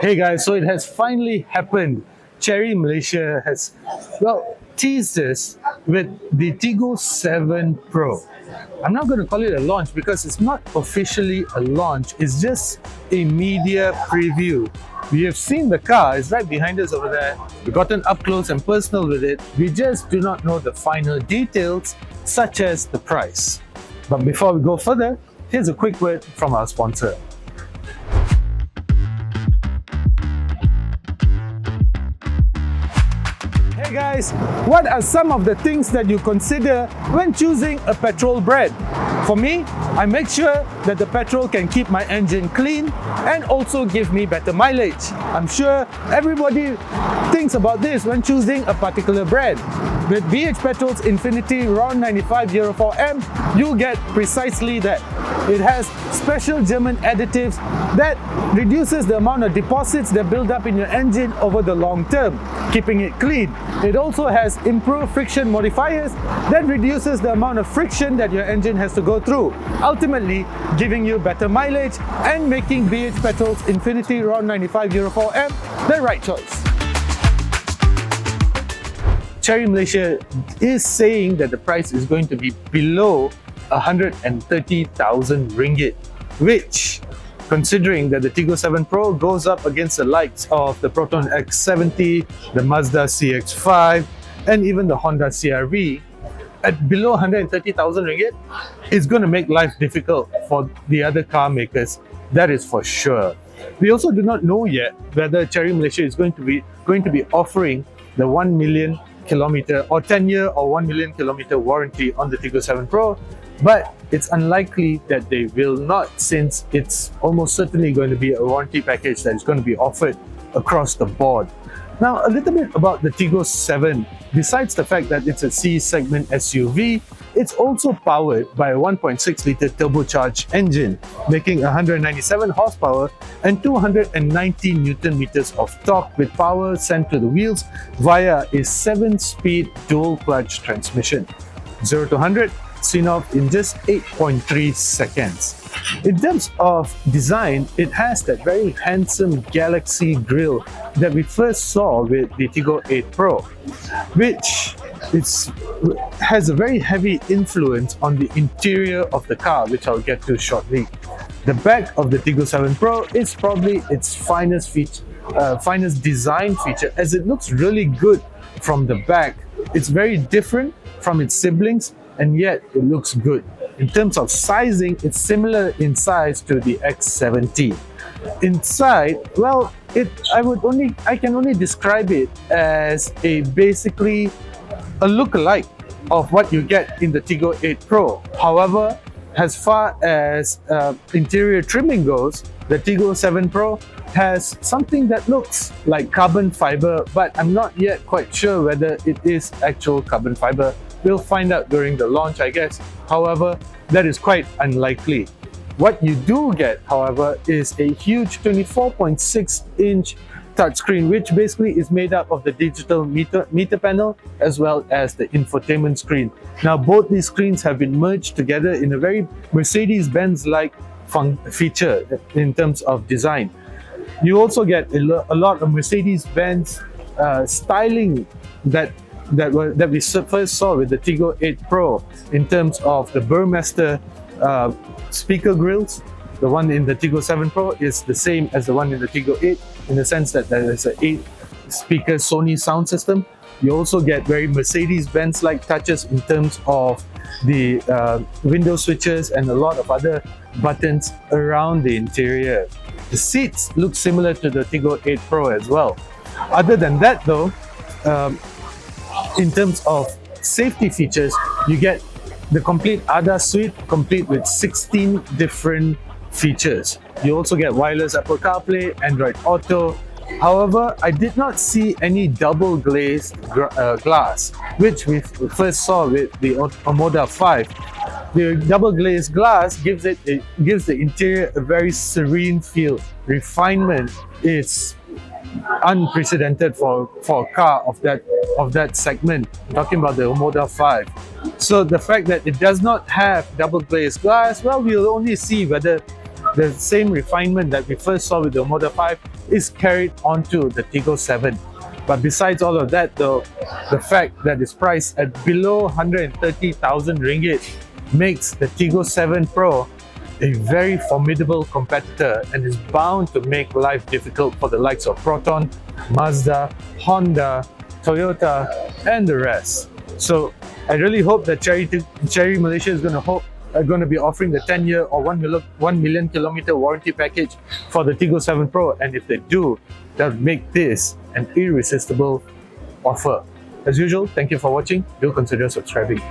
Hey guys, so it has finally happened. Chery Malaysia has, well, teased us with the Tigo 7 Pro. I'm not going to call it a launch because it's not officially a launch, it's just a media preview. We have seen the car, it's right behind us over there. We've gotten up close and personal with it. We just do not know the final details, such as the price. But before we go further, here's a quick word from our sponsor. Hey guys, what are some of the things that you consider when choosing a petrol brand? For me, I make sure that the petrol can keep my engine clean and also give me better mileage. I'm sure everybody thinks about this when choosing a particular brand. With BH Petrol's Infinity RM130 Euro 4M, you get precisely that. It has special German additives that reduces the amount of deposits that build up in your engine over the long term, keeping it clean. It also has improved friction modifiers that reduces the amount of friction that your engine has to go through, ultimately giving you better mileage and making BH Petrol's Infinity RM130 Euro 4M the right choice. Chery Malaysia is saying that the price is going to be below 130,000 ringgit, which, considering that the Tigo 7 Pro goes up against the likes of the Proton X70, the Mazda CX-5, and even the Honda CR-V, at below 130,000 ringgit, it's going to make life difficult for the other car makers. That is for sure. We also do not know yet whether Chery Malaysia is going to be offering the 1 million kilometer or 10-year or 1 million kilometer warranty on the Tigo 7 Pro, but it's unlikely that they will not, since it's almost certainly going to be a warranty package that is going to be offered across the board. Now, a little bit about the Tigo 7. Besides the fact that it's a C-segment SUV, it's also powered by a 1.6-litre turbocharged engine, making 197 horsepower and 290 Newton-meters of torque, with power sent to the wheels via a 7-speed dual-clutch transmission. 0 to 100 seen off in just 8.3 seconds. In terms of design, it has that very handsome Galaxy grille that we first saw with the Tigo 8 Pro, which has a very heavy influence on the interior of the car, which I'll get to shortly. The back of the Tigo 7 Pro is probably its finest design feature, as it looks really good from the back. It's very different from its siblings, and yet it looks good. In terms of sizing, it's similar in size to the X70. Inside, well, I can only describe it as basically a look-alike of what you get in the Tigo 8 Pro. However, as far as interior trimming goes, the Tigo 7 Pro has something that looks like carbon fiber, but I'm not yet quite sure whether it is actual carbon fiber. We'll find out during the launch, I guess. However, that is quite unlikely. What you do get, however, is a huge 24.6-inch touchscreen, which basically is made up of the digital meter panel as well as the infotainment screen. Now, both these screens have been merged together in a very Mercedes-Benz-like feature in terms of design. You also get a lot of Mercedes-Benz styling that we first saw with the Tigo 8 Pro, in terms of the Burmester speaker grills. The one in the Tigo 7 Pro is the same as the one in the Tigo 8, in the sense that there is an 8-speaker Sony sound system. You also get very Mercedes-Benz-like touches in terms of the window switches and a lot of other buttons around the interior. The seats look similar to the Tigo 8 Pro as well. Other than that though, in terms of safety features, you get the complete ADAS suite, complete with 16 different features. You also get wireless Apple CarPlay, Android Auto. However, I did not see any double glazed glass, which we first saw with the Omoda 5. The double glazed glass gives the interior a very serene feel. Refinement is unprecedented for a car of that segment. I'm talking about the Omoda 5. So the fact that it does not have double glazed glass, well, we'll only see whether the same refinement that we first saw with the Omoda 5 is carried onto the Tigo 7. But besides all of that though, the fact that it's priced at below 130,000 ringgit makes the Tigo 7 Pro a very formidable competitor and is bound to make life difficult for the likes of Proton, Mazda, Honda, Toyota, and the rest. So I really hope that Chery Malaysia is going to be offering the 10-year or 1 million kilometer warranty package for the Tigo 7 Pro, and if they do, that would make this an irresistible offer. As usual, thank you for watching. Do consider subscribing.